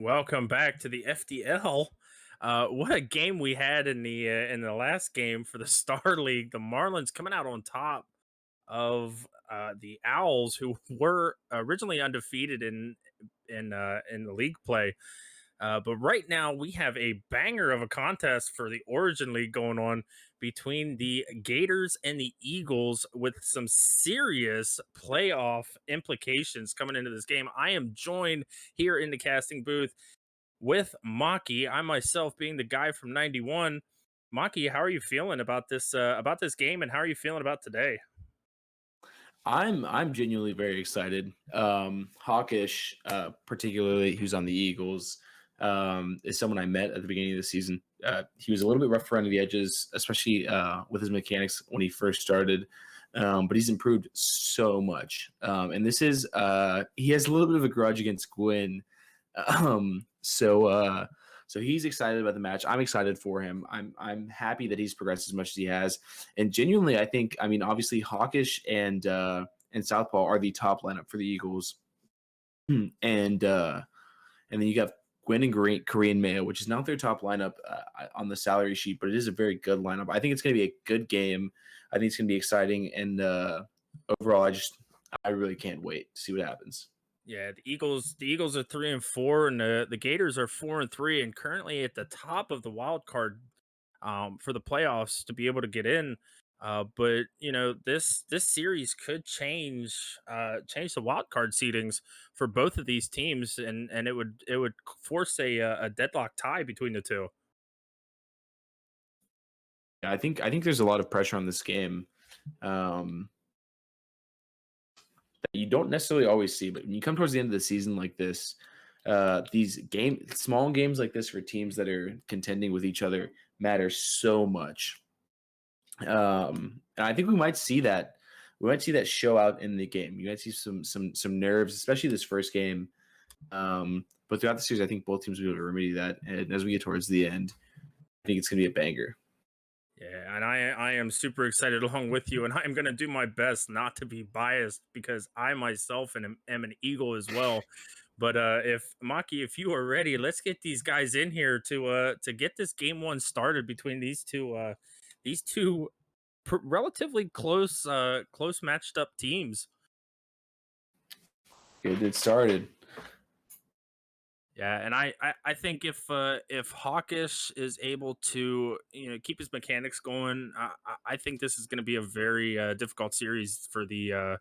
Welcome back to the FDL. What a game we had in the last game for the Star League. The Marlins coming out on top of the Owls, who were originally undefeated in the league play. But right now, we have a banger of a contest for the Origin League going on between the Gators and the Eagles with some serious playoff implications coming into this game. I am joined here in the casting booth with Maki. I myself being the guy from 91. Maki, how are you feeling about this game and how are you feeling about today? I'm genuinely very excited. Hawkish, particularly who's on the Eagles, is someone I met at the beginning of the season. He was a little bit rough around the edges, especially with his mechanics when he first started. But he's improved so much. And this is he has a little bit of a grudge against Gwyn. Um, so uh, so he's excited about the match. I'm excited for him. I'm happy that he's progressed as much as he has. And genuinely, I mean, obviously Hawkish and Southpaw are the top lineup for the Eagles. And and then you got Gwyn and KoreanMayo, which is not their top lineup on the salary sheet, but it is a very good lineup. I think it's going to be a good game. I think it's going to be exciting, and overall, I really can't wait to see what happens. Yeah, the Eagles are 3-4, and the Gators are 4-3, and currently at the top of the wild card for the playoffs to be able to get in. But you know, this series could change the wild card seedings for both of these teams, and it would force a deadlock tie between the two. Yeah, I think there's a lot of pressure on this game. Um, that you don't necessarily always see. But when you come towards the end of the season like this, these small games like this for teams that are contending with each other matter so much. And I think we might see that. We might see that show out in the game. You might see some nerves, especially this first game. But throughout the series, I think both teams will be able to remedy that. And as we get towards the end, I think it's going to be a banger. Yeah, and I am super excited along with you, and I am going to do my best not to be biased because I myself am an Eagle as well. But if Maki, if you are ready, let's get these guys in here to get this game one started between these two relatively close matched up teams. Get it started. Yeah, and I think if Hawkish is able to keep his mechanics going, I think this is going to be a very difficult series for the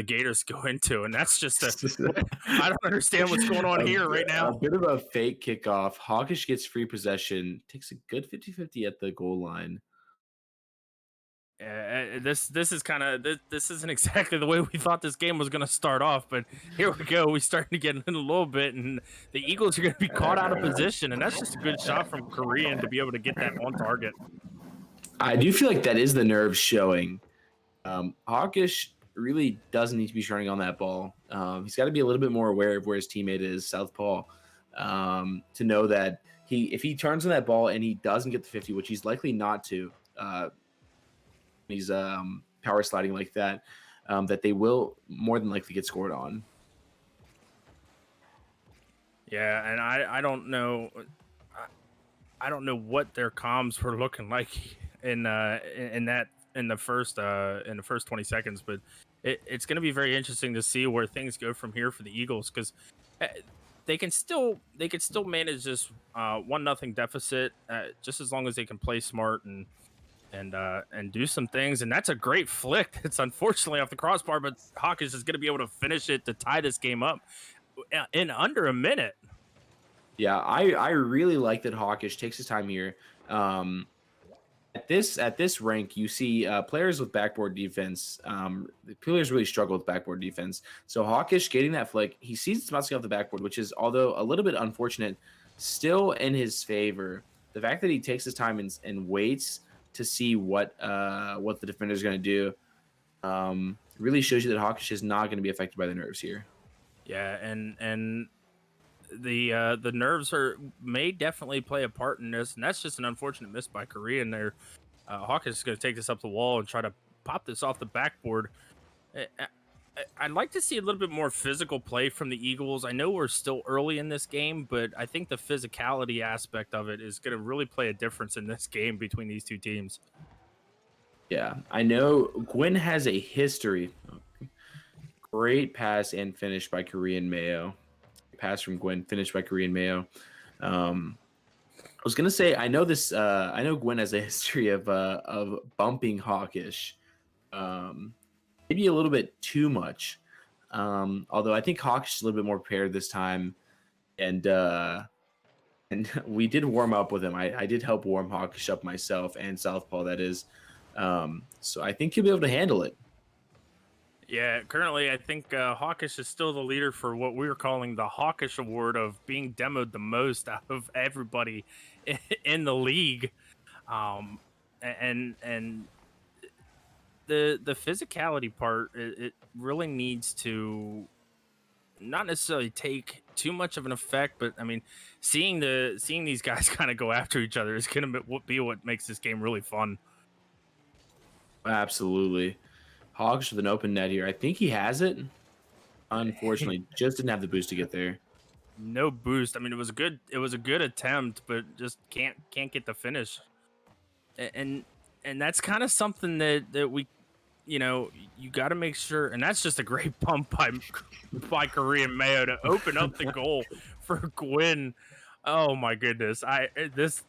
Gators to go into, and that's just a I don't understand what's going on here right A now. bit of a fake kickoff. Hawkish gets free possession, takes a good 50-50 at the goal line. This is kind of this isn't exactly the way we thought this game was going to start off, but here we go. We starting to get in a little bit, and the Eagles are going to be caught out of position, and that's just a good shot from Korean to be able to get that on target. I do feel like that is the nerves showing. Hawkish really doesn't need to be running on that ball. He's got to be a little bit more aware of where his teammate is, Southpaw, to know that if he turns on that ball and he doesn't get the 50, which he's likely not to, he's power sliding like that, that they will more than likely get scored on. Yeah, and I don't know. I don't know what their comms were looking like in that in the first 20 seconds, but it's going to be very interesting to see where things go from here for the Eagles because they can still manage this 1-0 deficit just as long as they can play smart and do some things. And that's a great flick. It's unfortunately off the crossbar, but Hawkins is going to be able to finish it to tie this game up in under a minute. Yeah, I really like that Hawkish takes his time here. At this rank, you see players with backboard defense. The players really struggle with backboard defense. So Hawkish getting that flick, he sees it's about to get off the backboard, which is, although a little bit unfortunate, still in his favor. The fact that he takes his time and waits to see what the defender is going to do really shows you that Hawkish is not going to be affected by the nerves here. Yeah, and the nerves may definitely play a part in this, and that's just an unfortunate miss by Korean there. Hawkins is going to take this up the wall and try to pop this off the backboard. I'd like to see a little bit more physical play from the Eagles. I know we're still early in this game, but I think the physicality aspect of it is going to really play a difference in this game between these two teams. Yeah, I know Gwyn has a history. Great pass and finish by KoreanMayo. Pass from Gwyn, finished by KoreanMayo. I was gonna say I know this. I know Gwyn has a history of bumping Hawkish, um, maybe a little bit too much. Although I think Hawkish is a little bit more prepared this time, and and we did warm up with him. I did help warm Hawkish up myself and Southpaw. That is, so I think he'll be able to handle it. Yeah, currently I think Hawkish is still the leader for what we were calling the Hawkish Award of being demoed the most out of everybody in the league. Um, and the physicality part, it really needs to not necessarily take too much of an effect, but I mean, seeing these guys kind of go after each other is going to be what makes this game really fun. Absolutely, Hawkish with an open net here. I think he has it. Unfortunately, just didn't have the boost to get there. No boost. I mean, it was a good attempt, but just can't get the finish. And that's kind of something that we, you know, you got to make sure. And that's just a great pump by KoreanMayo to open up the goal for Gwyn. Oh my goodness,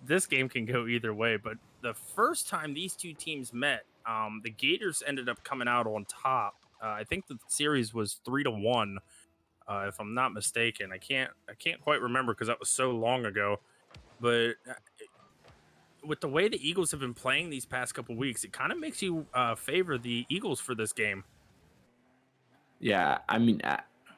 this game can go either way. But the first time these two teams met, the Gators ended up coming out on top. I think the series was 3-1, if I'm not mistaken. I can't quite remember because that was so long ago. But with the way the Eagles have been playing these past couple weeks, it kind of makes you favor the Eagles for this game. Yeah, I mean,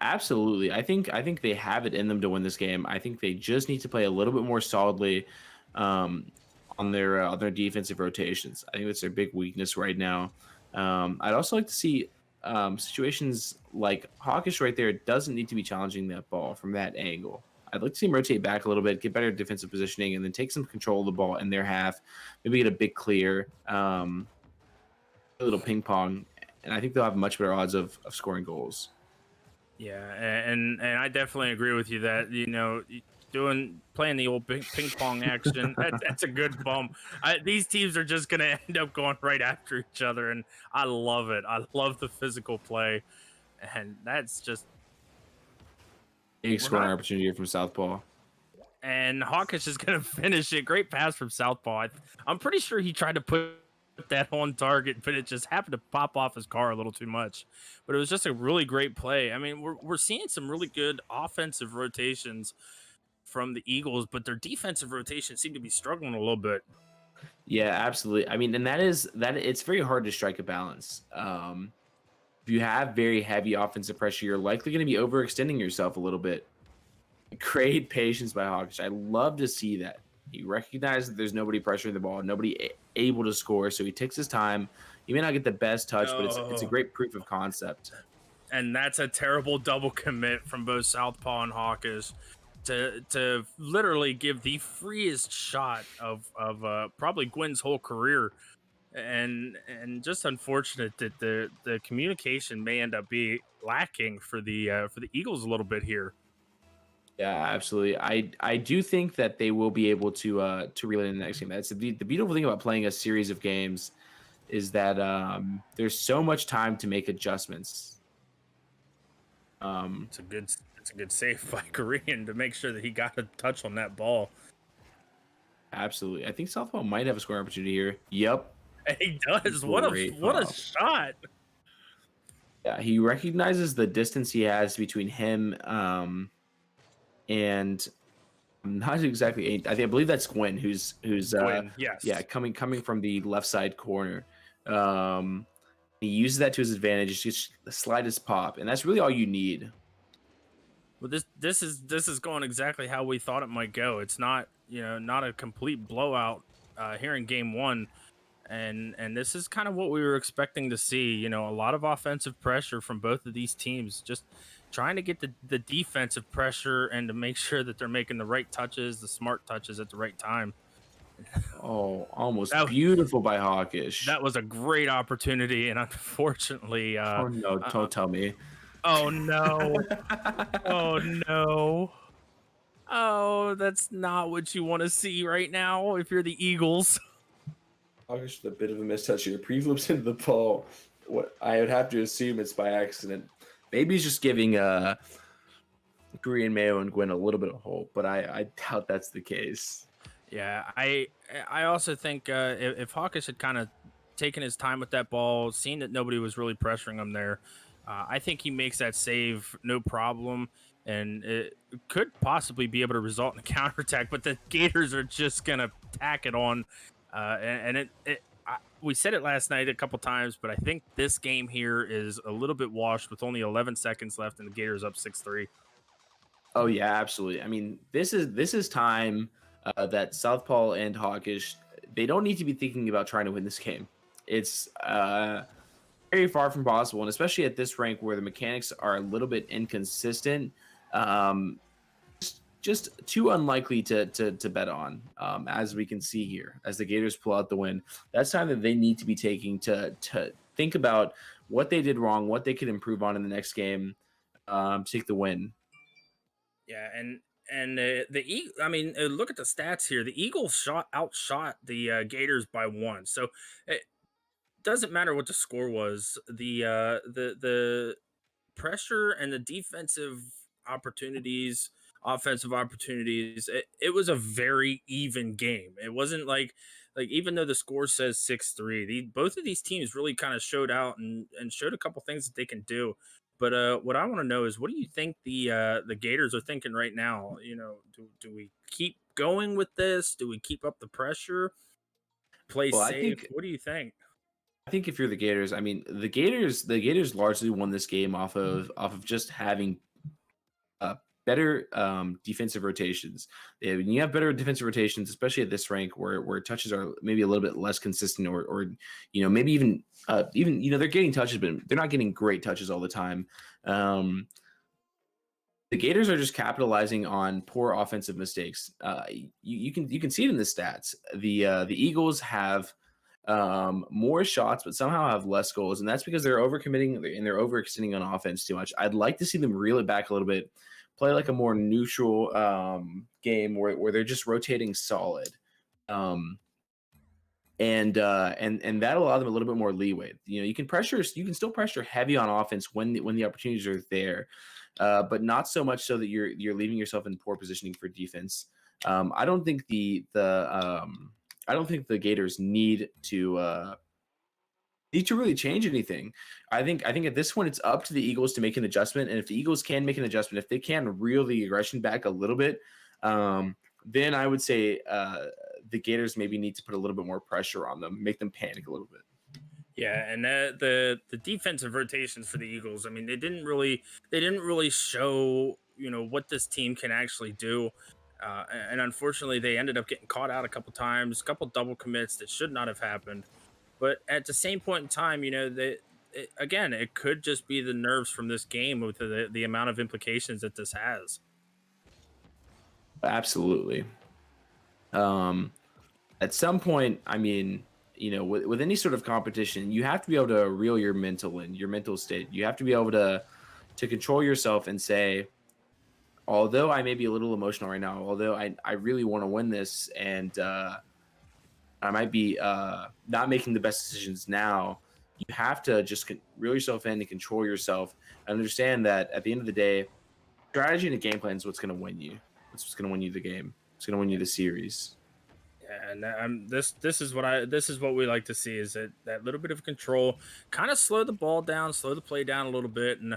absolutely. I think they have it in them to win this game. I think they just need to play a little bit more solidly um, on their defensive rotations. I think that's their big weakness right now. I'd also like to see situations like Hawkish right there doesn't need to be challenging that ball from that angle. I'd like to see him rotate back a little bit, get better defensive positioning, and then take some control of the ball in their half. Maybe get a big clear, a little ping pong, and I think they'll have much better odds of scoring goals. Yeah, and I definitely agree with you that doing playing the old ping pong action, that's a good bump. These teams are just gonna end up going right after each other, and I love it. I love the physical play, and that's just Big we're scoring not. opportunity here from Southpaw. And Hawkish is gonna finish it. Great pass from Southpaw. I'm pretty sure he tried to put that on target, but it just happened to pop off his car a little too much. But it was just a really great play. I mean, we're seeing some really good offensive rotations from the Eagles, but their defensive rotations seem to be struggling a little bit. Yeah, absolutely. I mean, and that is that it's very hard to strike a balance. If you have very heavy offensive pressure, you're likely going to be overextending yourself a little bit. Great patience by Hawkish. I love to see that. He recognizes that there's nobody pressuring the ball, nobody able to score, so he takes his time. He may not get the best touch, but it's a Oh, great proof of concept. and that's a terrible double commit from both Southpaw and Hawkish to literally give the freest shot of probably Gwen's whole career. And just unfortunate that the communication may end up be lacking for the Eagles a little bit here. Yeah, absolutely. I do think that they will be able to relay in the next game. That's the beautiful thing about playing a series of games is that there's so much time to make adjustments. Um, It's a good save by Korean to make sure that he got a touch on that ball. Absolutely. I think Southpaw might have a scoring opportunity here. Yep. And he does. Great What a pop. shot! Yeah, he recognizes the distance he has between him and I'm not exactly. I believe that's Gwen, who's Gwyn, yeah, yes. coming from the left side corner. Um, he uses that to his advantage. Just the slightest pop, and that's really all you need. Well, this is going exactly how we thought it might go. It's not not a complete blowout here in game one, and this is kind of what we were expecting to see. You know, a lot of offensive pressure from both of these teams, just trying to get the defensive pressure and to make sure that they're making the right touches, the smart touches at the right time. Oh, almost That beautiful by Hawkish. that was a great opportunity, and unfortunately, Oh no, uh, don't tell me. oh no, oh no. Oh, that's not what you want to see right now if you're the Eagles. Hawkish with a bit of a mistouch here. Pre-flips into the ball. What I would have to assume it's by accident. Maybe he's just giving Korean Mayo and Gwen a little bit of hope, but I doubt that's the case. Yeah, I also think if Hawkins had kind of taken his time with that ball, seen that nobody was really pressuring him there, I think he makes that save no problem, and it could possibly be able to result in a counterattack. But the Gators are just gonna tack it on, and we said it last night a couple times, but I think this game here is a little bit washed with only 11 seconds left, and the Gators up 6-3. Oh yeah, absolutely. I mean, this is time that Southpaw and Hawkish they don't need to be thinking about trying to win this game. It's very far from possible, and especially at this rank where the mechanics are a little bit inconsistent. Um, just too unlikely to bet on, as we can see here, as the Gators pull out the win. That's time that they need to be taking to think about what they did wrong, what they could improve on in the next game, to take the win. Yeah, and I mean, look at the stats here. The Eagles outshot the Gators by one, so it doesn't matter what the score was. The pressure and the defensive opportunities, offensive opportunities, it was a very even game. It wasn't like even though the score says 6-3, both of these teams really kind of showed out and showed a couple things that they can do. But what I want to know is what do you think the Gators are thinking right now? You know, do we keep going with this? Do we keep up the pressure? Play Well, safe? What do you think? I think if you're the Gators, I mean the Gators largely won this game off of just having better defensive rotations. When you have better defensive rotations, especially at this rank where touches are maybe a little bit less consistent, or maybe even they're getting touches, but they're not getting great touches all the time. Um, the Gators are just capitalizing on poor offensive mistakes. You can see it in the stats. The Eagles have more shots, but somehow have less goals, and that's because they're overcommitting and they're overextending on offense too much. I'd like to see them reel it back a little bit, play like a more neutral game where they're just rotating solid. Um, and that'll allow them a little bit more leeway. You can still pressure heavy on offense when the opportunities are there, but not so much so that you're leaving yourself in poor positioning for defense. I don't think I don't think the Gators need to really change anything. I think at this point it's up to the Eagles to make an adjustment, and if the Eagles can make an adjustment, if they can reel the aggression back a little bit, then I would say the Gators maybe need to put a little bit more pressure on them, make them panic a little bit. Yeah, and the defensive rotations for the Eagles, I mean, they didn't really show what this team can actually do, and unfortunately, they ended up getting caught out a couple times, a couple double commits that should not have happened. But at the same point in time, again, it could just be the nerves from this game with the amount of implications that this has. Absolutely. Um, at some point, I mean, with any sort of competition, you have to be able to reel your mental state. You have to be able to control yourself and say, although I may be a little emotional right now, although I really want to win this, and I might be not making the best decisions now, you have to just reel yourself in and control yourself and understand that at the end of the day, strategy and a game plan is what's going to win you. It's what's going to win you the game. It's going to win you the series. Yeah, and this is what we like to see is that little bit of control, kind of slow the ball down, slow the play down a little bit, and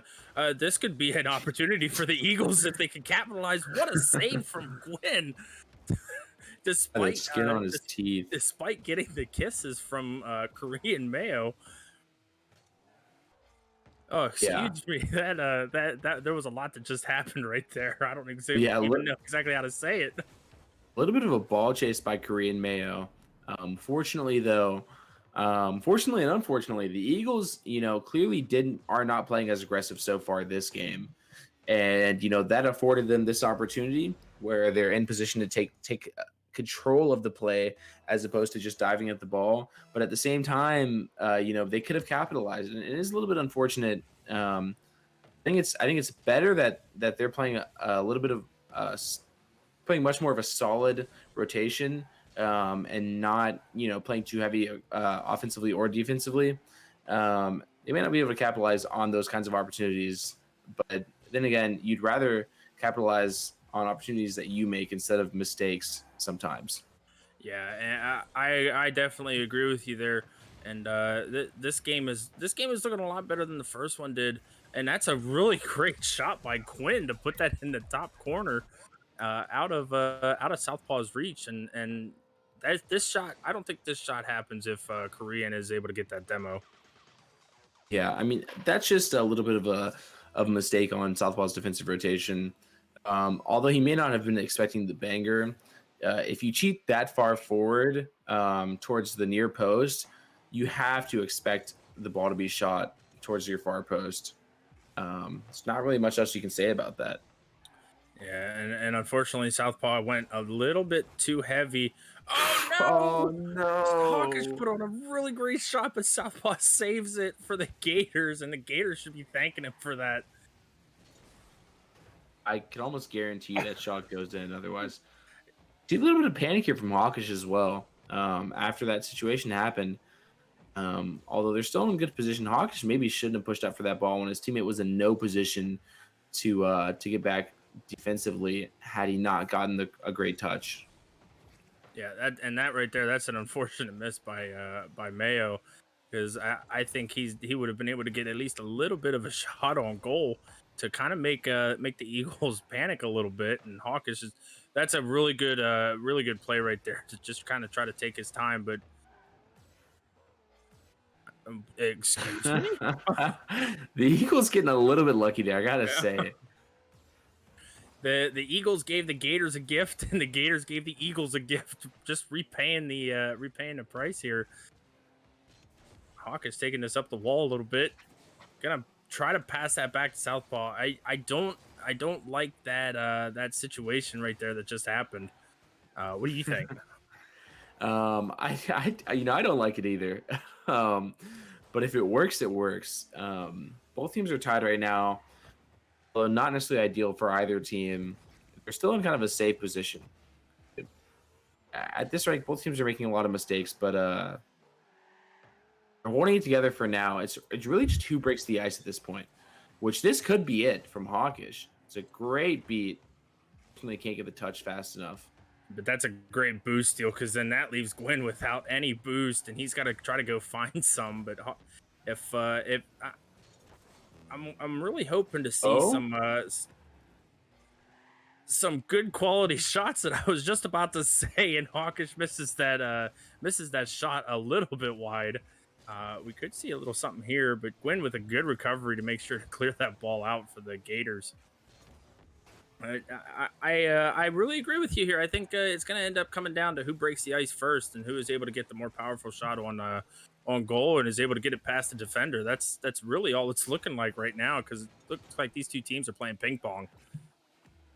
this could be an opportunity for the Eagles if they can capitalize. What a save from Gwyn, And the despite skin on his teeth. despite getting the kisses from Korean Mayo. Oh, Yeah. excuse me. That there was a lot that just happened right there. I don't Yeah. even know exactly how to say it. A little bit of a ball chase by Korean Mayo. Fortunately, though, fortunately and unfortunately, the Eagles, clearly are not playing as aggressive so far this game, and that afforded them this opportunity where they're in position to take control of the play as opposed to just diving at the ball. But at the same time, they could have capitalized, and it is a little bit unfortunate. I think it's better that they're playing a little bit of playing much more of a solid rotation, and not playing too heavy offensively or defensively. They may not be able to capitalize on those kinds of opportunities, but then again, you'd rather capitalize on opportunities that you make instead of mistakes sometimes. Yeah, and I definitely agree with you there. And this game is looking a lot better than the first one did. And that's a really great shot by Quinn to put that in the top corner, out of Southpaw's reach. And this shot, I don't think this shot happens if Korean is able to get that demo. Yeah, I mean that's just a little bit of a mistake on Southpaw's defensive rotation. Although he may not have been expecting the banger, if you cheat that far forward towards the near post, you have to expect the ball to be shot towards your far post. It's not really much else you can say about that. Yeah, and unfortunately, Southpaw went a little bit too heavy. Oh Oh no! Hawkish no! put on a really great shot, but Southpaw saves it for the Gators, and the Gators should be thanking him for that. I can almost guarantee that shot goes in. Otherwise, see a little bit of panic here from Hawkish as well. After that situation happened, although they're still in good position, Hawkish maybe shouldn't have pushed out for that ball when his teammate was in no position to get back defensively had he not gotten a great touch. Yeah, that right there, that's an unfortunate miss by Mayo, because I think he would have been able to get at least a little bit of a shot on goal to kind of make the Eagles panic a little bit. And Hawkish is that's a really good play right there to just kind of try to take his time. But excuse me. The Eagles getting a little bit lucky there, I gotta Yeah. say. The Eagles gave the Gators a gift, and the Gators gave the Eagles a gift, just repaying the price here. Hawk is taking this up the wall a little bit. Gonna try to pass that back to Southpaw. I don't like that situation right there that just happened. What do you think? I don't like it either. um, but if it works, it works. Both teams are tied right now, although not necessarily ideal for either team. They're still in kind of a safe position. At this rate, both teams are making a lot of mistakes, but they're holding it together for now. It's really just who breaks the ice at this point, which this could be it from Hawkish. It's a great beat. They can't get the touch fast enough. But that's a great boost deal, because then that leaves Gwyn without any boost, and he's got to try to go find some. But if I'm really hoping to see Oh, some good quality shots that I was just about to say, and Hawkish misses that shot a little bit wide. We could see a little something here, but Gwyn with a good recovery to make sure to clear that ball out for the Gators. I really agree with you here. I think it's going to end up coming down to who breaks the ice first and who is able to get the more powerful shot on goal and is able to get it past the defender. That's really all it's looking like right now, because it looks like these two teams are playing ping pong.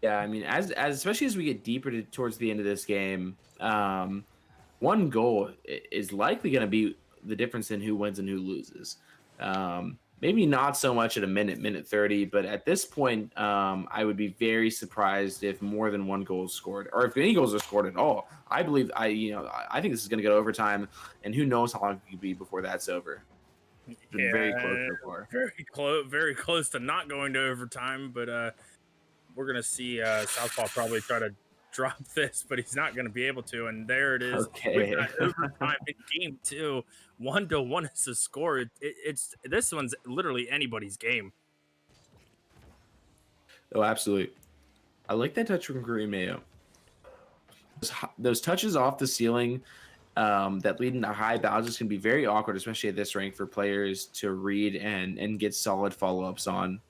yeah. I mean, as especially as we get deeper towards the end of this game, one goal is likely going to be the difference in who wins and who loses. Maybe not so much at a minute 30, but at this point, I would be very surprised if more than one goal is scored, or if any goals are scored at all. I believe I think this is going to go overtime, and who knows how long it could be before that's over. It's been very close Yeah, so far. very close to not going to overtime, but we're gonna see Southpaw probably try to drop this, but he's not gonna be able to. And there it is. We've Okay. got overtime in game two. 1-1 is the score. It's this one's literally anybody's game. Oh, absolutely. I like that touch from KoreanMayo. Those touches off the ceiling that lead into high bounces can be very awkward, especially at this rank for players to read and get solid follow ups on.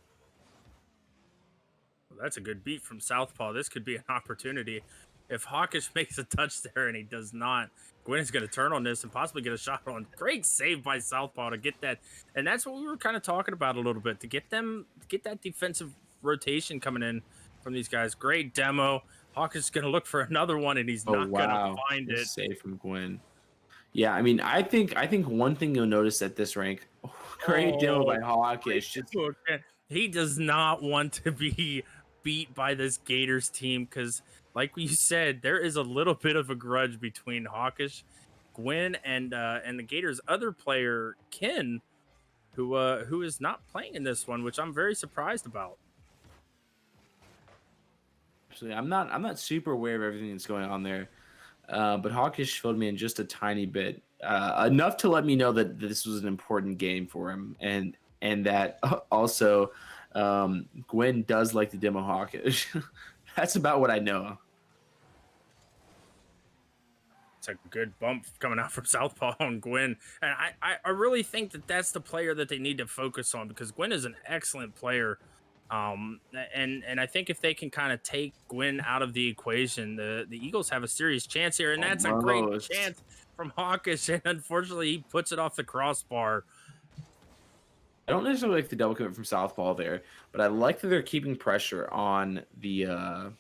Well, that's a good beat from Southpaw. This could be an opportunity. If Hawkish makes a touch there and he does not, Gwyn is going to turn on this and possibly get a shot on. Great save by Southpaw to get that. And that's what we were kind of talking about a little bit, to get that defensive rotation coming in from these guys. Great demo. Hawk is going to look for another one, and he's Oh not going to wow, find good it. save from Gwyn. Yeah, I mean, I think one thing you'll notice at this rank, great demo Oh, by great Hawkish. Just hook. He does not want to be beat by this Gators team because, like you said, there is a little bit of a grudge between Hawkish, Gwyn, and the Gators' other player, Ken, who is not playing in this one, which I'm very surprised about. actually, I'm not super aware of everything that's going on there. But Hawkish filled me in just a tiny bit, enough to let me know that this was an important game for him, and that also Gwen does like the demo Hawkish. That's about what I know. It's a good bump coming out from Southpaw on Gwyn. And I really think that that's the player that they need to focus on because Gwyn is an excellent player. And I think if they can kind of take Gwyn out of the equation, the Eagles have a serious chance here. And that's a great Almost. chance from Hawkish. And unfortunately, he puts it off the crossbar. I don't necessarily like the double commit from Southpaw there, but I like that they're keeping pressure on the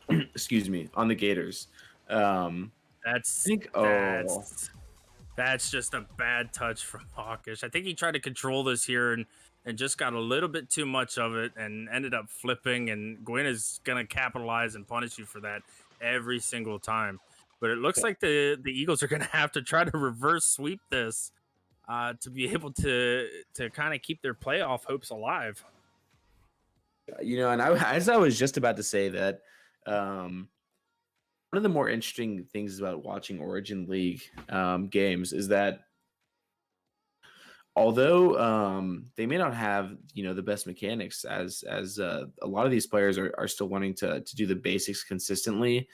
excuse me, on the Gators. I That's think that's That's just a bad touch from Hawkish. I think he tried to control this here and just got a little bit too much of it and ended up flipping. And Gwyn is gonna capitalize and punish you for that every single time. But it looks like the Eagles are gonna have to try to reverse sweep this to be able to kind of keep their playoff hopes alive. and as I was just about to say that, um, one of the more interesting things about watching Origin League games is that although they may not have the best mechanics, as a lot of these players are still wanting to do the basics consistently,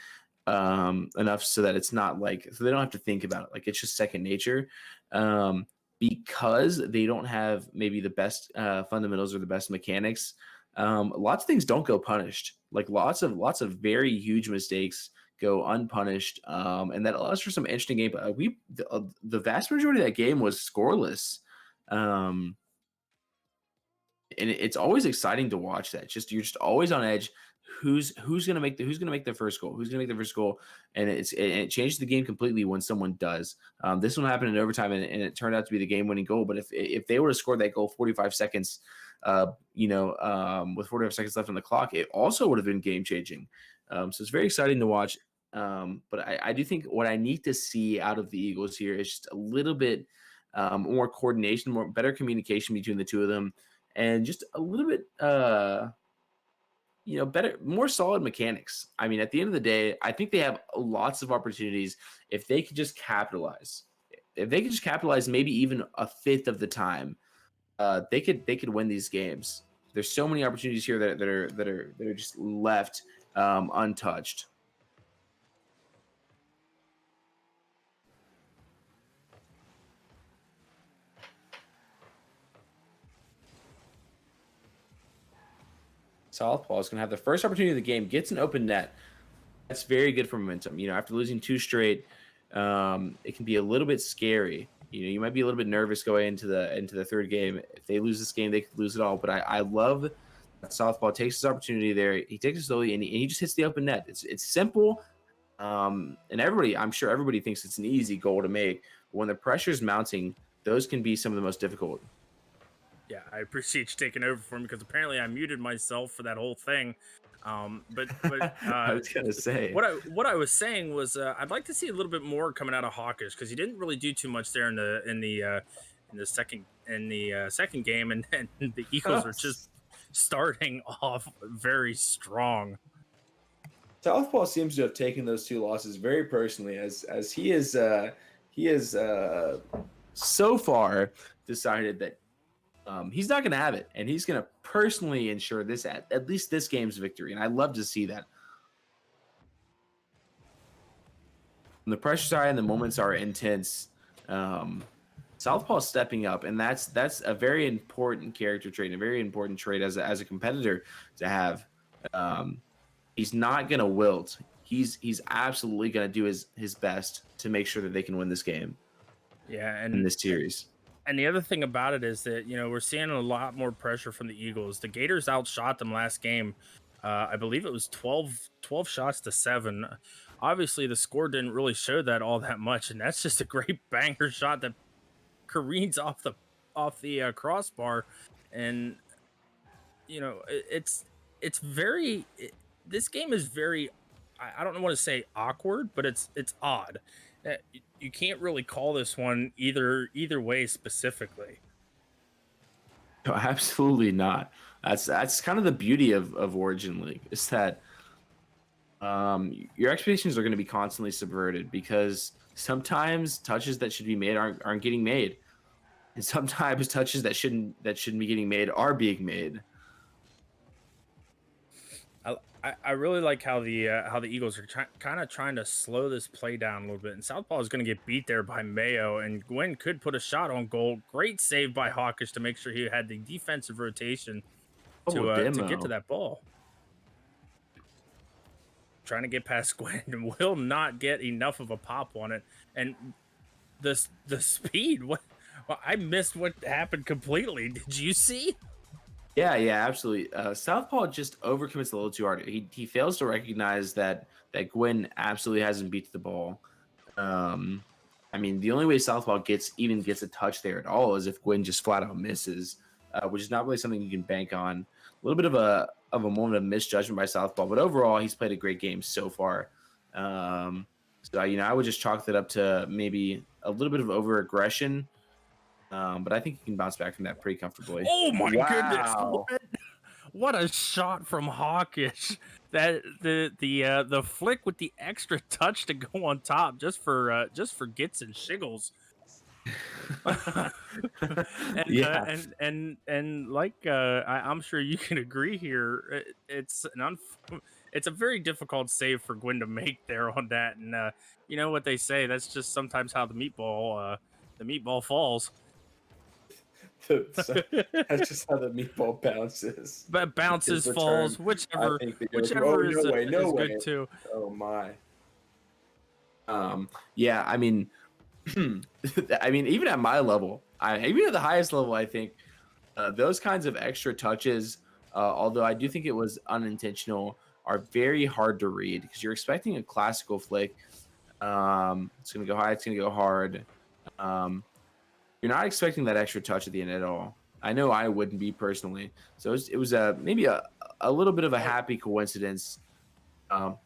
enough so that it's not like so they don't have to think about it, like it's just second nature. um, because they don't have maybe the best fundamentals or the best mechanics. Lots of things don't go punished, like lots of very huge mistakes go unpunished, and that allows for some interesting game. The vast majority of that game was scoreless, um, and it's always exciting to watch that. Just you're just always on edge. Who's gonna make the first goal? Who's gonna make the first goal? And it changes the game completely when someone does. This one happened in overtime, and it turned out to be the game-winning goal. But if they would have scored that goal 45 seconds, with 45 seconds left on the clock, it also would have been game-changing. So it's very exciting to watch. But I do think what I need to see out of the Eagles here is just a little bit more coordination, more better communication between the two of them, and just a little bit better, more solid mechanics. I mean, at the end of the day, I think they have lots of opportunities if they could just capitalize. If they could just capitalize, maybe even a fifth of the time, they could win these games. There's so many opportunities here that are just left untouched. Southpaw is going to have the first opportunity of the game, gets an open net. That's very good for momentum. After losing two straight, it can be a little bit scary. You might be a little bit nervous going into the third game. If they lose this game, they could lose it all. But I love that Southpaw takes his opportunity there. He takes it slowly, and he just hits the open net. It's simple, and I'm sure everybody thinks it's an easy goal to make. But when the pressure's mounting, those can be some of the most difficult. Yeah, I appreciate you taking over for me because apparently I muted myself for that whole thing. But I was gonna say. what I was saying was I'd like to see a little bit more coming out of Hawkish because he didn't really do too much there in the second game, and the Eagles are just starting off very strong. Southpaw seems to have taken those two losses very personally, as he is so far decided that he's not going to have it, and he's going to personally ensure this at least this game's victory. And I love to see that. When the pressure's high and the moments are intense, Southpaw's stepping up, and that's a very important character trait, and a very important trait as a competitor to have. Um, he's not going to wilt. He's absolutely going to do his best to make sure that they can win this game Yeah, in this series. and the other thing about it is that we're seeing a lot more pressure from the Eagles. The Gators outshot them last game, I believe it was 12 shots to 7. Obviously, the score didn't really show that all that much, and that's just a great banger shot that careens off the crossbar, and it's very this game is very I don't want to say awkward, but it's odd. You can't really call this one either way specifically. No, absolutely not. That's kind of the beauty of Origin League is that your expectations are going to be constantly subverted because sometimes touches that should be made aren't getting made, and sometimes touches that shouldn't be getting made are being made. I really like how the Eagles are kind of trying to slow this play down a little bit, and Southpaw is going to get beat there by Mayo, and Gwyn could put a shot on goal. Great save by Hawkish to make sure he had the defensive rotation Oh, to get to demo. that ball. Trying to get past Gwyn and will not get enough of a pop on it, and the speed. What? Well, I missed what happened completely. Did you see? Yeah, yeah, absolutely. Southpaw just overcommits a little too hard. He fails to recognize that Gwyn absolutely hasn't beat the ball. Um, I mean, the only way Southpaw gets a touch there at all is if Gwyn just flat out misses, which is not really something you can bank on. A little bit of a moment of misjudgment by Southpaw, but overall, he's played a great game so far. So I would just chalk that up to maybe a little bit of over aggression, but I think he can bounce back from that pretty comfortably. Oh my goodness! Wow. What a shot from Hawkish! That the flick with the extra touch to go on top just for gits and shiggles. and Yeah. like I'm sure you can agree here. It's a very difficult save for Gwyn to make there on that, and you know what they say. That's just sometimes how the meatball falls. So that's just how the meatball bounces. But Is bounces, the falls, term I whichever think that goes. Oh, whichever no way, no is way. good too. Oh my. Yeah, I mean, I mean, even at my level, even at the highest level, I think those kinds of extra touches, although I do think it was unintentional, are very hard to read because you're expecting a classical flick. It's gonna go high, it's gonna go hard. Um, you're not expecting that extra touch at the end at all. I know I wouldn't be personally. So it was maybe a little bit of a Oh, happy coincidence.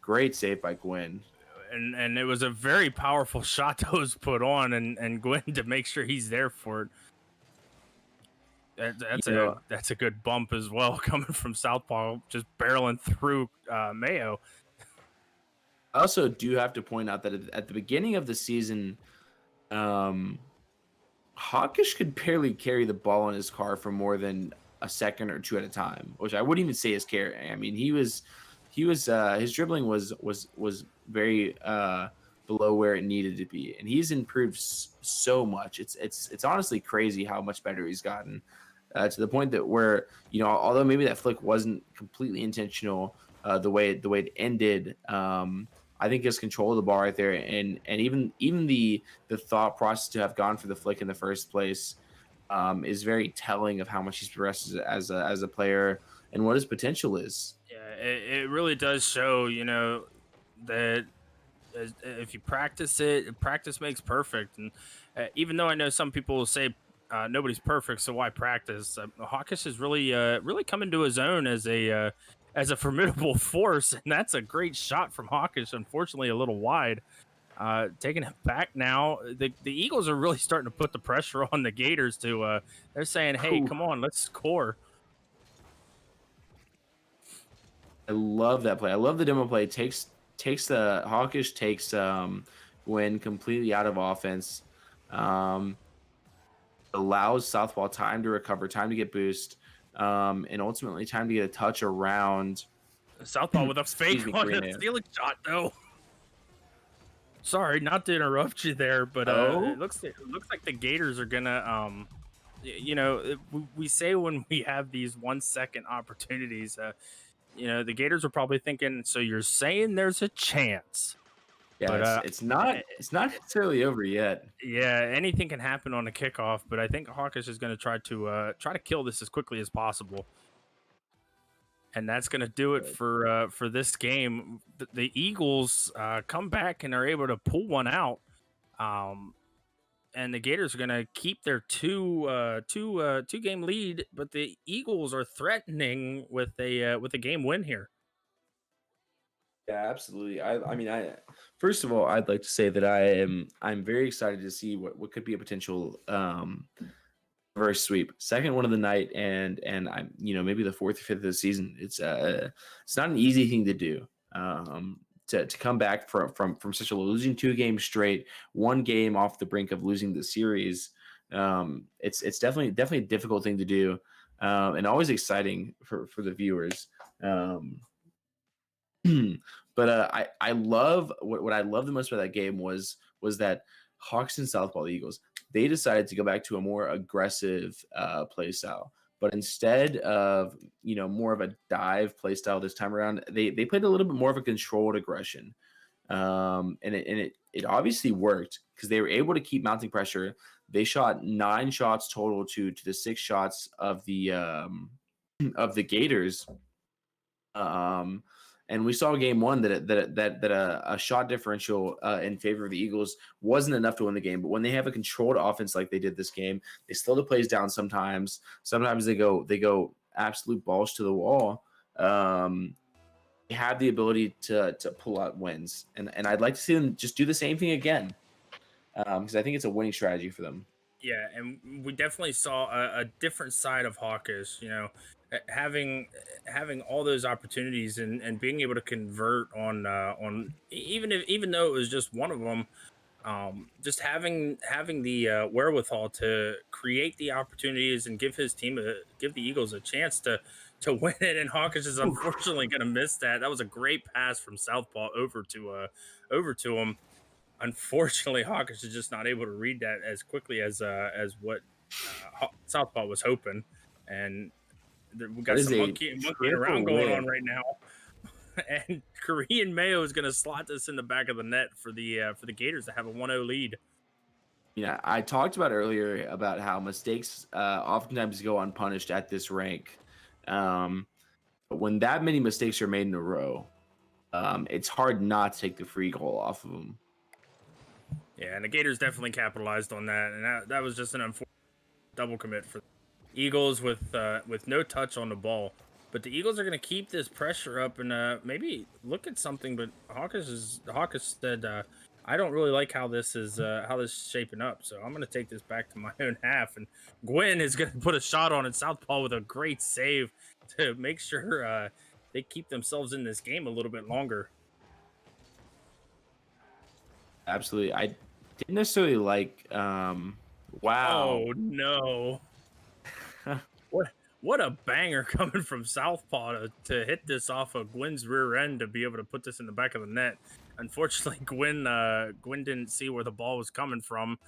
Great save by Gwyn. and it was a very powerful shot that was put on, and Gwyn to make sure he's there for it. You That's know, that's a good bump as well, coming from Southpaw, just barreling through Mayo. I also do have to point out that at the beginning of the season, um, Hawkish could barely carry the ball in his car for more than a second or two at a time, which I wouldn't even say is carrying. I mean, he was his dribbling was very below where it needed to be, and he's improved so much. It's honestly crazy how much better he's gotten. To the point that where although maybe that flick wasn't completely intentional, the way it ended, I think his control of the ball right there, and even the thought process to have gone for the flick in the first place, is very telling of how much he's progressed as a player and what his potential is. Yeah, it really does show, that if you practice it, practice makes perfect. And even though I know some people will say nobody's perfect, so why practice? Hawkish has really come into his own as a formidable force, and that's a great shot from Hawkish. Unfortunately, a little wide. Taking it back now, the Eagles are really starting to put the pressure on the Gators to. They're saying, "Hey, Whew. come on, let's score." I love that play. I love the demo play. Takes the Hawkish takes Gwen completely out of offense. Um, Allows Southpaw time to recover, time to get boost, and ultimately time to get a touch around. Southpaw with a Excuse fake me, on a Korean. stealing shot, though. Sorry, not to interrupt you there, but Oh, it looks like the Gators are gonna we say when we have these 1 second opportunities, the Gators are probably thinking, so you're saying there's a chance, yeah. but It's not necessarily over yet. yeah, anything can happen on a kickoff. But I think Hawkish is going to try to kill this as quickly as possible. and that's going to do it for this game. The Eagles come back and are able to pull one out. Um, and the Gators are going to keep their two game lead, but the Eagles are threatening with a game win here. Yeah, absolutely. I mean, first of all, I'd like to say that I'm very excited to see what could be a potential reverse sweep, second one of the night, and I'm maybe the fourth or fifth of the season. It's not an easy thing to do. To come back from such a losing 2 games straight, 1 game off the brink of losing the series. It's definitely a difficult thing to do, and always exciting for the viewers. But I love what I love the most about that game was that Hawks and Southpaw, the Eagles, they decided to go back to a more aggressive play style. But instead of more of a dive play style this time around, they played a little bit more of a controlled aggression, and it obviously worked because they were able to keep mounting pressure. They shot 9 shots total to the 6 shots of the Gators. And we saw game one that a shot differential in favor of the Eagles wasn't enough to win the game. But when they have a controlled offense like they did this game, they slow the plays down sometimes. Sometimes they go absolute balls to the wall. They have the ability to pull out wins. And I'd like to see them just do the same thing again, because I think it's a winning strategy for them. Yeah, and we definitely saw a different side of Hawkish. Having all those opportunities and being able to convert on even though it was just one of them, just having the wherewithal to create the opportunities and give the Eagles a chance to win it. And Hawkish is unfortunately going to miss that. That was a great pass from Southpaw over to him. Unfortunately, Hawkish is just not able to read that as quickly as what Southpaw was hoping, and we got some monkeying around going on right now. And KoreanMayo is going to slot this in the back of the net for the Gators to have a 1-0 lead. Yeah, I talked about earlier about how mistakes oftentimes go unpunished at this rank. But when that many mistakes are made in a row, it's hard not to take the free goal off of them. Yeah, and the Gators definitely capitalized on that, and that was just an unfortunate double commit for the Eagles with no touch on the ball. But the Eagles are going to keep this pressure up and maybe look at something. But Hawkish said, I don't really like how this is shaping up, so I'm going to take this back to my own half. And GUIN is going to put a shot on it. Southpaw with a great save to make sure they keep themselves in this game a little bit longer. Absolutely. I didn't necessarily like wow. Oh no. What a banger coming from Southpaw to hit this off of GUIN's rear end to be able to put this in the back of the net. Unfortunately, GUIN didn't see where the ball was coming from,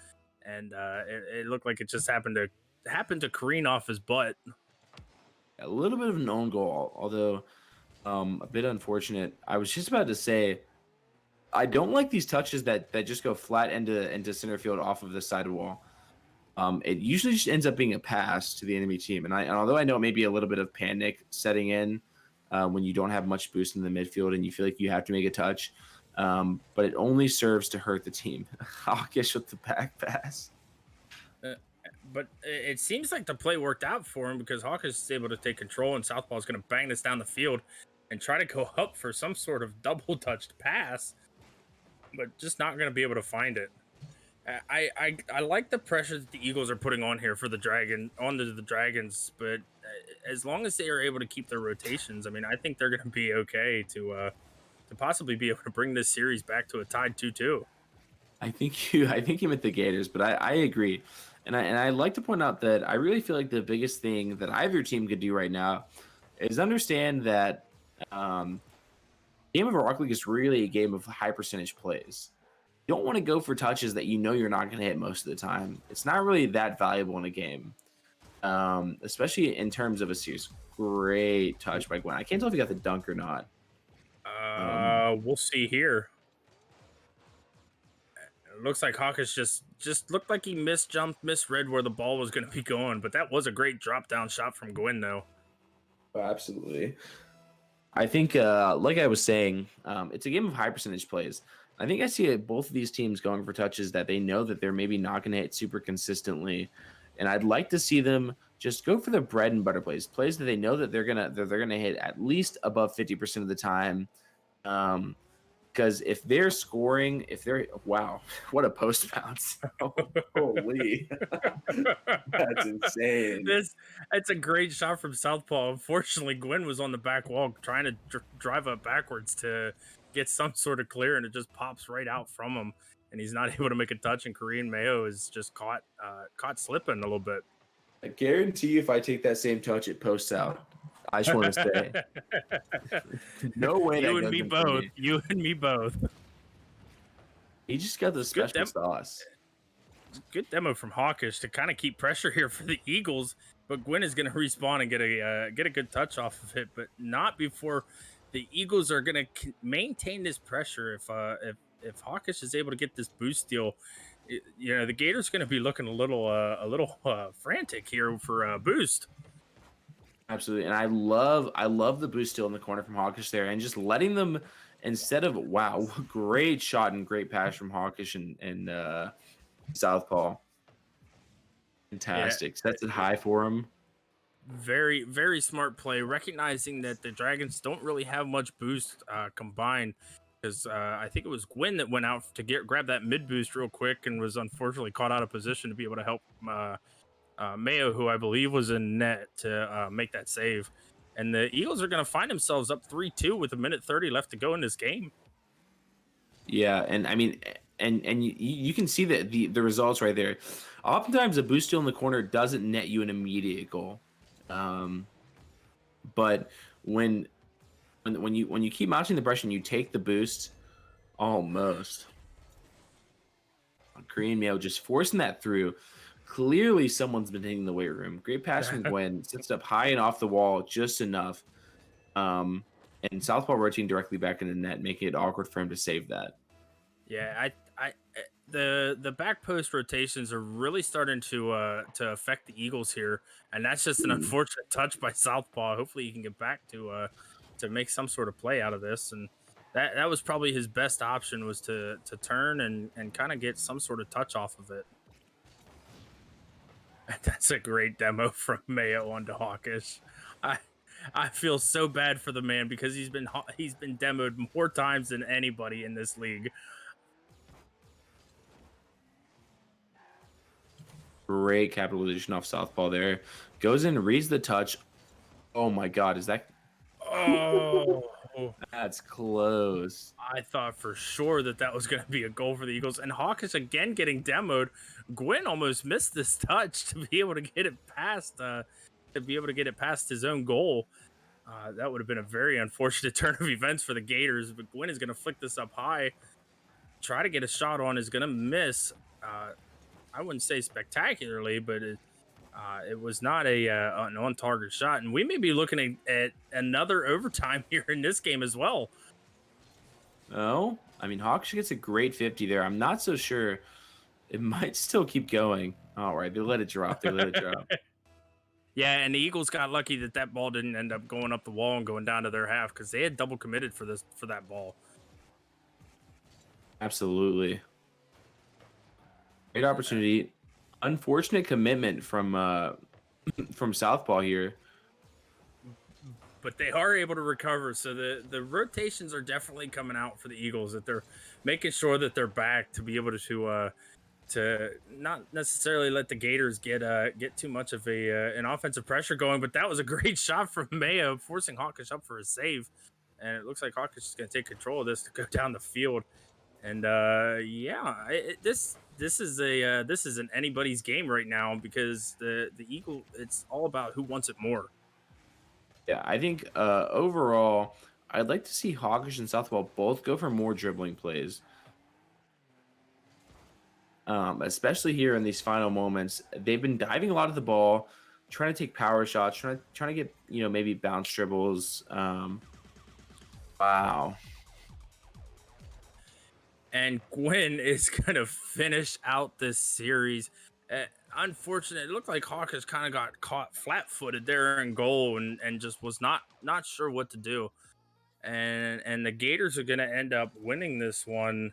and it looked like it just happened to careen off his butt. A little bit of an own goal, although a bit unfortunate. I was just about to say, I don't like these touches that just go flat into center field off of the sidewall. It usually just ends up being a pass to the enemy team. And although I know it may be a little bit of panic setting in when you don't have much boost in the midfield and you feel like you have to make a touch, but it only serves to hurt the team. Hawkish with the back pass. But it seems like the play worked out for him because Hawkish is able to take control and Southpaw is going to bang this down the field and try to go up for some sort of double touched pass, but just not going to be able to find it. I like the pressure that the Eagles are putting on here for the Dragons, but as long as they are able to keep their rotations, I mean, I think they're going to be okay to possibly be able to bring this series back to a tied 2-2. I think you meant the Gators, but I agree, and I like to point out that I really feel like the biggest thing that either team could do right now is understand that game of a Rocket League is really a game of high percentage plays. You don't want to go for touches that you're not going to hit most of the time. It's not really that valuable in a game, especially in terms of a series. Great touch by GUIN. I can't tell if he got the dunk or not. We'll see here. It looks like Hawkish just looked like he misread where the ball was going to be going, but that was a great drop down shot from GUIN, though. Oh, absolutely. I think, like I was saying, it's a game of high percentage plays. I think I see both of these teams going for touches that they know that they're maybe not going to hit super consistently, and I'd like to see them just go for the bread and butter plays, plays that they know that they're gonna hit at least above 50% of the time. Um, because if they're scoring, if they're wow, what a post bounce! Holy, that's insane. This it's a great shot from Southpaw. Unfortunately, Gwyn was on the back wall trying to drive up backwards to get some sort of clear, and it just pops right out from him, and he's not able to make a touch. And KoreanMayo is just caught slipping a little bit. I guarantee if I take that same touch, it posts out. I just want to say, no way that You and goes me in for both. me. You and me both. He just got the Good special sauce. good demo from Hawkish to kind of keep pressure here for the Eagles. But Gwyn is going to respawn and get a good touch off of it, but not before the Eagles are going to maintain this pressure. If Hawkish is able to get this boost steal, you know the Gators going to be looking a little frantic here for boost. Absolutely, and I love the boost steal in the corner from Hawkish there, and just letting them instead of wow, great shot and great pass from Hawkish and Southpaw. Yeah, Fantastic, sets it high for him. very smart play, recognizing that the Dragons don't really have much boost combined. Because I think it was Gwyn that went out to grab that mid boost real quick and was unfortunately caught out of position to be able to help Mayo, who I believe was in net to make that save. And the Eagles are going to find themselves up 3-2 with a minute 30 left to go in this game. Yeah, and I mean, and you can see the results right there. Oftentimes, a boost steal in the corner doesn't net you an immediate goal, um, but when when you keep mounting the pressure and you take the boost, almost KoreanMayo just forcing that through. Clearly, someone's been hitting the weight room. Great pass from Gwen, sits it up high and off the wall just enough. Um, and Southpaw rotating directly back in the net, making it awkward for him to save that. Yeah, the back post rotations are really starting to affect the Eagles here, and that's just an Mm. unfortunate touch by Southpaw. Hopefully, he can get back to make some sort of play out of this, and that was probably his best option was to turn and kind of get some sort of touch off of it. That's a great demo from Mayo onto Hawkish. I I feel so bad for the man because he's been demoed more times than anybody in this league. Great capitalization off Southpaw there. Goes in, reads the touch. Oh my God, is that? Oh, That's close. I thought for sure that was going to be a goal for the Eagles. And Hawkins again getting demoed. Gwyn almost missed this touch to be able to get it past his own goal. That would have been a very unfortunate turn of events for the Gators. But Gwyn is going to flick this up high, try to get a shot on, is going to miss. I wouldn't say spectacularly, but it was not an on target shot. And we may be looking at another overtime here in this game as well. Oh, I mean, Hawks gets a great 50 there. I'm not so sure. It might still keep going. All right, they let it drop. They let it drop. Yeah, and the Eagles got lucky that ball didn't end up going up the wall and going down to their half because they had double committed for that ball. Absolutely. Great opportunity. Unfortunate commitment from from Southpaw here. But they are able to recover. So the rotations are definitely coming out for the Eagles, that they're making sure that they're back to be able to not necessarily let the Gators get too much of an offensive pressure going. But that was a great shot from Mayo, forcing Hawkish up for a save. And it looks like Hawkish is going to take control of this to go down the field. And this is an anybody's game right now because the Eagle, it's all about who wants it more. Yeah, I think overall, I'd like to see Hawkish and Southpaw both go for more dribbling plays. Especially here in these final moments. They've been diving a lot of the ball, trying to take power shots, trying to get, maybe bounce dribbles. Wow. And Gwyn is going to finish out this series. Unfortunate. It looked like Hawkins kind of got caught flat-footed there in goal and just was not sure what to do. and the Gators are going to end up winning this one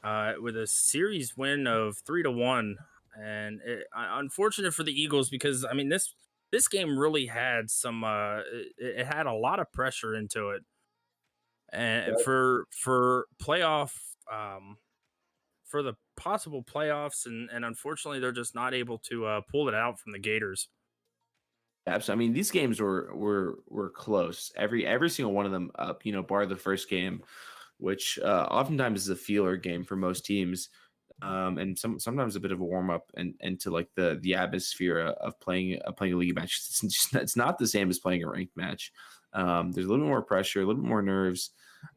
with a series win of 3-1. And unfortunate for the Eagles because I mean this game really had some it had a lot of pressure into it, and for playoff for the possible playoffs, and unfortunately they're just not able to pull it out from the Gators. Absolutely. I mean, these games were close. Every single one of them up, bar the first game, which oftentimes is a feeler game for most teams, and sometimes a bit of a warm up and to like the atmosphere of playing a league match. It's not the same as playing a ranked match. There's a little bit more pressure, a little bit more nerves.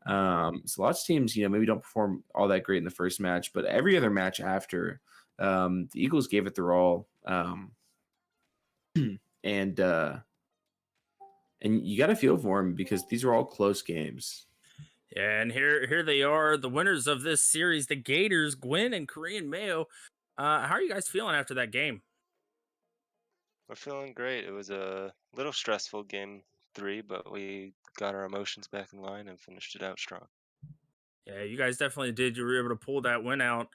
So lots of teams, maybe don't perform all that great in the first match, but every other match after, the Eagles gave it their all. And and you got to feel for them because these are all close games. Yeah, and here they are, the winners of this series, the Gators, Gwyn and KoreanMayo. How are you guys feeling after that game? We're feeling great. It was a little stressful game three, but we got our emotions back in line and finished it out strong. Yeah, you guys definitely did. You were able to pull that win out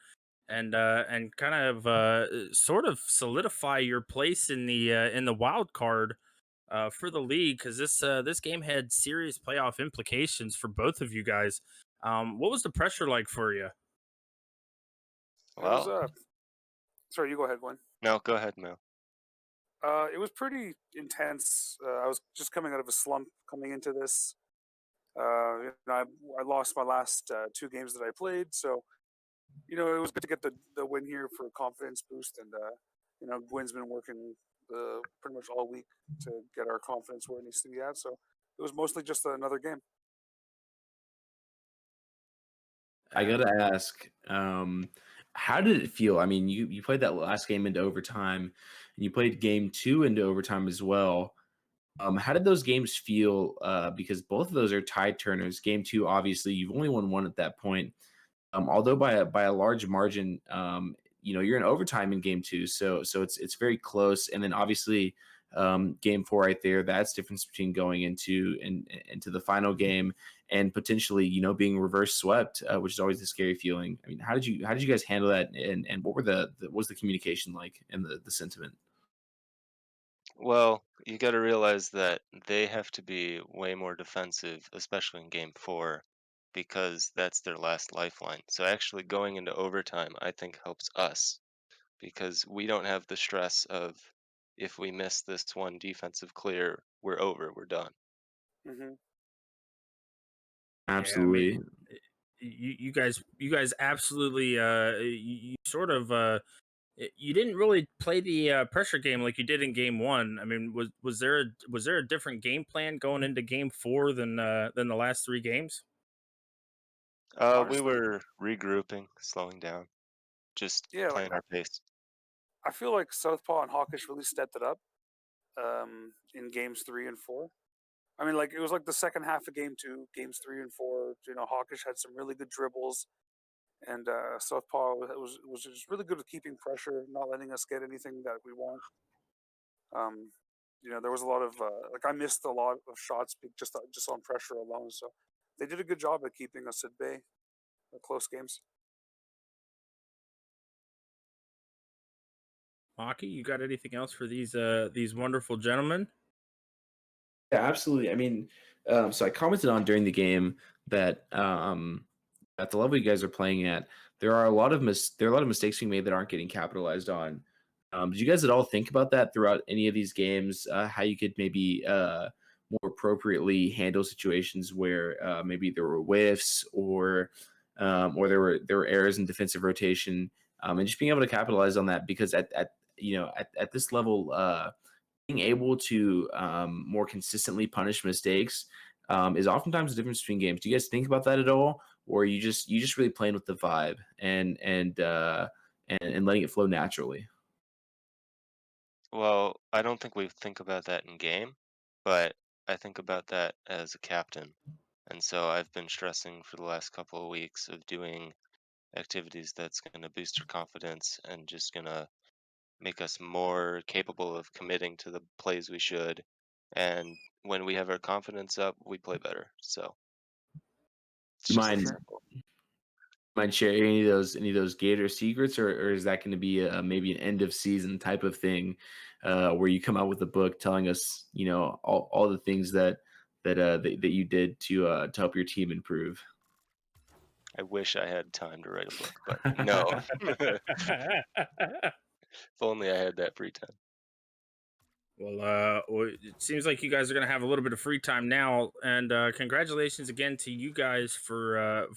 and kind of sort of solidify your place in the wild card for the league because this game had serious playoff implications for both of you guys. What was the pressure like for you? It was Well, sorry, you go ahead, Glenn. no, go ahead, Mel. It was pretty intense. I was just coming out of a slump coming into this. I lost my last two games that I played, so it was good to get the win here for a confidence boost. And Gwen's been working pretty much all week to get our confidence where it needs to be at. So it was mostly just another game. I gotta ask, how did it feel? I mean, you played that last game into overtime, and you played game two into overtime as well. How did those games feel? Because both of those are tied turners. Game two, obviously, you've only won one at that point. Although by a large margin, you're in overtime in game two, so it's very close. And then obviously, game four right there, that's difference between going into the final game and potentially being reverse swept, which is always a scary feeling. I mean, how did you guys handle that, and what was the communication like and the sentiment? Well, you got to realize that they have to be way more defensive, especially in game four, because that's their last lifeline. So actually going into overtime, I think helps us because we don't have the stress of if we miss this one defensive clear, we're over, we're done. Hmm. Yeah, I mean, Absolutely. you guys absolutely you sort of you didn't really play the pressure game like you did in game one. I mean, was there a different game plan going into game four than the last three games? We Honestly, were regrouping, slowing down, just yeah, like playing our pace. I feel like Southpaw and Hawkish really stepped it up in games three and four. I mean, like it was like the second half of game two, games three and four. Hawkish had some really good dribbles, and Southpaw was just really good at keeping pressure, not letting us get anything that we want. Um, there was a lot of like I missed a lot of shots just on pressure alone. So they did a good job at keeping us at bay, close games. Hockey, you got anything else for these wonderful gentlemen? Yeah, absolutely. I mean, so I commented on during the game that at the level you guys are playing at, there are a lot of mistakes being made that aren't getting capitalized on. Did you guys at all think about that throughout any of these games? How you could maybe more appropriately handle situations where maybe there were whiffs or there were errors in defensive rotation, and just being able to capitalize on that because at this level. Being able to more consistently punish mistakes is oftentimes the difference between games. Do you guys think about that at all, or you just really playing with the vibe and letting it flow naturally? Well, I don't think we think about that in game, but I think about that as a captain. And so I've been stressing for the last couple of weeks of doing activities that's going to boost our confidence and just going to make us more capable of committing to the plays we should. And when we have our confidence up, we play better. So. It's You just mind simple. sharing any of those Gator secrets, or is that going to be maybe an end of season type of thing, where you come out with a book telling us, all the things that you did to help your team improve? I wish I had time to write a book, but no. If only I had that free time. Well, it seems like you guys are gonna have a little bit of free time now, and congratulations again to you guys for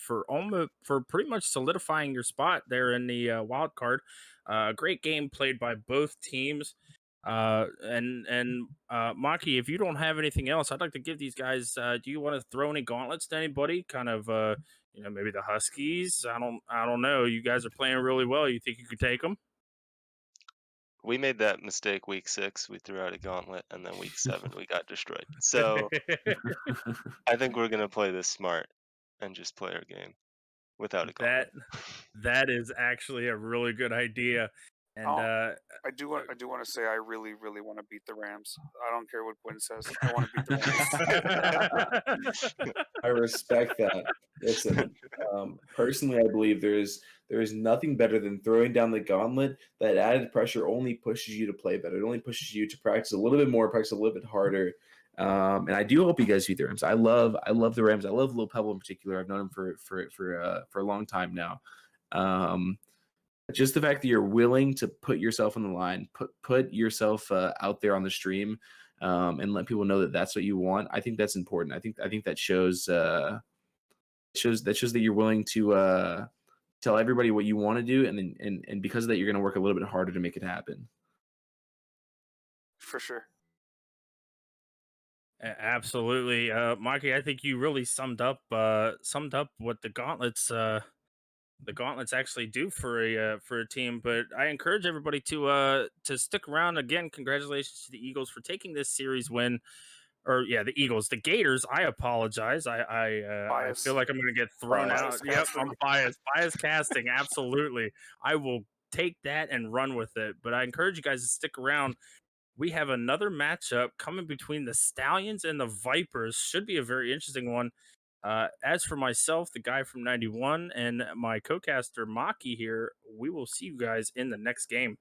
pretty much solidifying your spot there in the wild card. Great game played by both teams. And Maki, if you don't have anything else, I'd like to give these guys. Do you want to throw any gauntlets to anybody? Kind of, maybe the Huskies. I don't know. You guys are playing really well. You think you could take them? We made that mistake week 6. We threw out a gauntlet, and then week 7 we got destroyed. So I think we're gonna play this smart and just play our game without a that gauntlet. that is actually a really good idea. And I do want to say I really want to beat the Rams. I don't care what Quinn says. I want to beat the Rams. I respect that. Listen, personally, I believe there is nothing better than throwing down the gauntlet. That added pressure only pushes you to play better. It only pushes you to practice a little bit more, practice a little bit harder. And I do hope you guys beat the Rams. I love the Rams. I love Lil Pebble in particular. I've known him for a long time now. Just the fact that you're willing to put yourself on the line, put yourself out there on the stream, and let people know that that's what you want. I think that's important. I think that shows that you're willing to tell everybody what you want to do, and because of that, you're going to work a little bit harder to make it happen. For sure. Absolutely, Mikey. I think you really summed up what the gauntlets actually do for a team. But I encourage everybody to stick around. Again, congratulations to the Eagles for taking this series win. Or yeah, the Eagles, the Gators. I apologize. I feel like I'm going to get thrown Bias out. Yep, casting. I'm biased. Bias casting. Absolutely. I will take that and run with it. But I encourage you guys to stick around. We have another matchup coming between the Stallions and the Vipers. Should be a very interesting one. As for myself, the guy from 91, and my co-caster Maki here, we will see you guys in the next game.